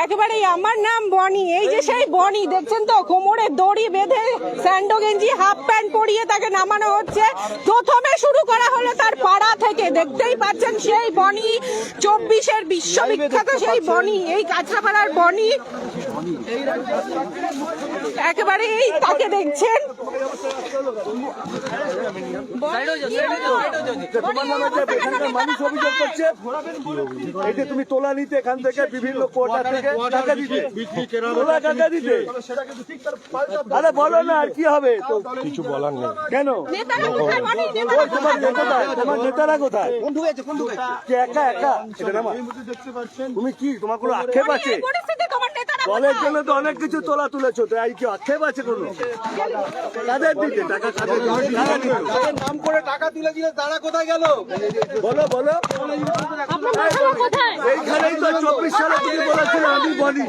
একেবারে আমার নাম বনি। এই যে সেই বনি দেখছেন তো, কোমরে দড়ি বেঁধে স্যান্ডো গেঞ্জি হাফ প্যান্ট পরিয়ে তাকে নামানো হচ্ছে। প্রথমে শুরু করা হলো তার পাড়া থেকে, দেখতেই পাচ্ছেন সেই বনি, 24-এর বিশ্ববিখ্যাত সেই বনি, এই কাঁচরাপাড়ার বনি। একেবারে এই তাকে দেখছেন। তোমার নামে যে এখানকার মানুষ অভিযোগ করছে এই যে তুমি তোলা নিতে এখান থেকে বিভিন্ন কোটা থেকে টাকা দিতে, তোলা টাকা দিতে। আরে বলো না, আর কি হবে? তো কিছু বলার নেই। কেন? তোমার নেতারা কোথায়? কে একা একা? তুমি কি, তোমার কোনো আক্ষেপ আছে? দলের জন্য তো অনেক কিছু তোলা তুলেছো, তো এই কি আক্ষেপ আছে কোনো? কাদের দিতে টাকা? কাদের নাম করে টাকা তুলে দিলে তারা কোথায় গেল? বলো বলো। এইখানেই তো 24 সালে তুমি বলেছিলে আমি বলি।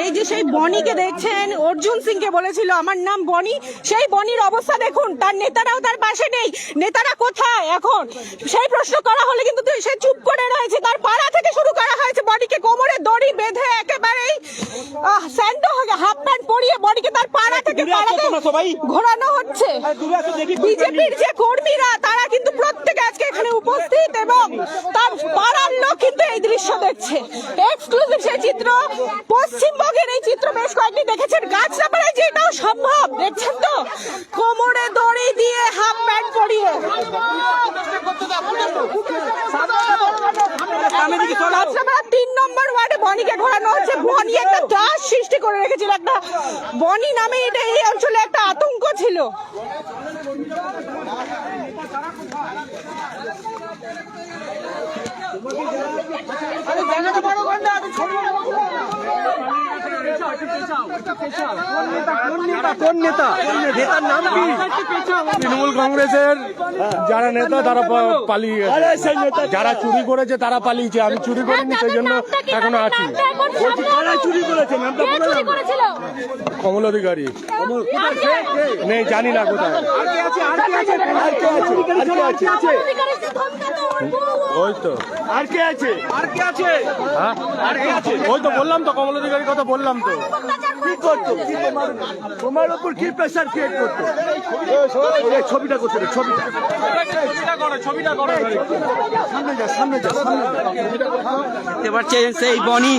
এই যে সেই বনিকে দেখছেন, অর্জুন সিং কে বলেছিল আমার নাম বনি। সেই বনির অবস্থা দেখুন, তার নেতারাও তার পাশে নেই। নেতারা কোথায় এখন সেই প্রশ্ন করা হলে কিন্তু সে চুপ করে রয়েছে। তার পাড়া থেকে শুরু করা হয়েছে বনিকে কোমরে দড়ি বেঁধে একেবারেই স্যান্ডো হাফ প্যান্ট পরিয়ে বনিকে তার পাড়া থেকে ঘোরানো হচ্ছে। বিজেপির যে কর্মীরা তারা কিন্তু প্রত্যেকে আজকে এখানে উপস্থিত এবং তার পাড়ার লোক কিন্তু এই দৃশ্য দেখছে। এক্সক্লুসিভ সেই চিত্র, পশ্চিমবঙ্গের এই চিত্র বেশ কয়েকদিন দেখেছেন। কাঁচরাপাড়ায় যেটাও সম্ভব, দেখছেন তো, কোমরে দড়ি দিয়ে হাফ প্যান্ট পরিয়ে। কাঁচরাপাড়া 3 নম্বর ওয়ার্ডে বনিকে ঘোরানো হচ্ছে। বনি একটা দাস সৃষ্টি করে রেখেছিল, একটা বনি নামে এটা এই অঞ্চলে একটা আতঙ্ক ছিল। কোন নেতা? নেতার নাম কি? তৃণমূল কংগ্রেসের যারা নেতা তারা পালিয়ে গেছে, যারা চুরি করেছে তারা পালিয়েছে। আমি চুরি করিনি, সেই জন্য এখনো আছি। চুরি করেছে নামটা বলে দাও। কমল অধিকারী নেই, জানি না কোথায়। ওই তো আর কে আছে? হ্যাঁ, ওই তো বললাম তো, কমল অধিকারীর কথা বললাম তো। কি করতো? তোমার উপর কি প্রেসার ক্রিয়েট করতো? ছবিটা করতে, ছবিটা সামনে যা, সামনে যা, সামনে যা। এবার সেই বনি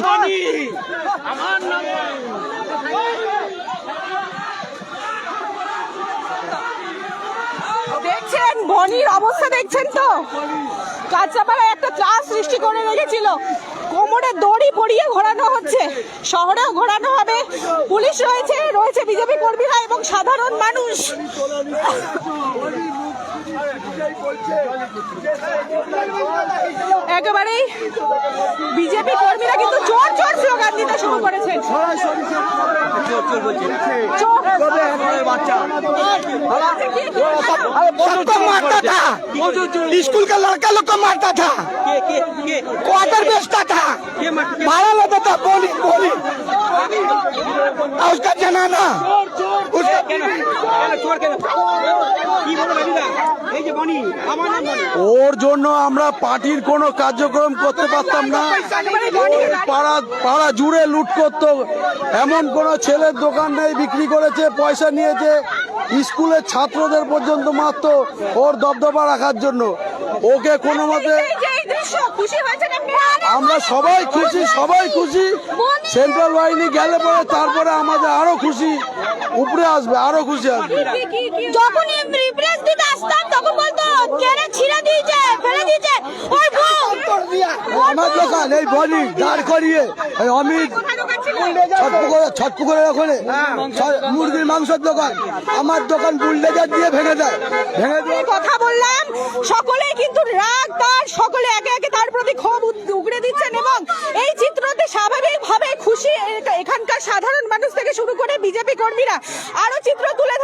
দেখছেন বনির অবস্থা, দেখছেন তো, কাঁচরাপাড়ায় একটা ত্রাস সৃষ্টি করে রেখেছিল। কোমরে দড়ি পরিয়ে ঘোরানো হচ্ছে, শহরেও ঘোরানো হবে। পুলিশ রয়েছে বিজেপি কর্মীরা এবং সাধারণ মানুষ। একেবারেই বিজেপি কর্মীরা কিন্তু জোর জোর স্লোগান দিতে শুরু করেছেন। स्कूल का लड़का लोग को मारता था, क्वार्टर बेचता था, मारा लेता था, बोली बोली उसका जनाना ওর জন্য আমরা পার্টির কোনো কার্যক্রম করতে পারতাম না। পাড়া জুড়ে লুট করতো, এমন কোন ছেলের দোকান নেই, বিক্রি করেছে, পয়সা নিয়েছে, স্কুলের ছাত্রদের পর্যন্ত মারতো ওর দবদবা রাখার জন্য। ওকে কোনো মতে আমরা সবাই খুশি, সবাই খুশি। সেন্ট্রাল বাহিনী গেলে পরে তারপরে আমাদের আরো খুশি উপরে আসবে, আরো খুশি আসবে। যখন রিপ্রেস দিতে আসতাম তখন বলতো কেড়ে ছিঁড়ে দিয়েছে, ফেলে দিয়েছে। আমার দোকান এই বলি দাঁড় করিয়ে অমিত ছটপুকুরের ওখানে মুরগির মাংসের দোকান, আমার দোকান বুলডেজার দিয়ে ভেঙে দেয়। কথা বললাম, সকলেই কিন্তু রাগ তার, সকলে একে একে তার প্রতি ক্ষোভ উগড়ে দিচ্ছেন এবং এই চিত্রতে স্বাভাবিকভাবে খুশি এখানকার সাধারণ মানুষ থেকে শুরু করে বিজেপি কর্মীরা। আরো চিত্র তুলে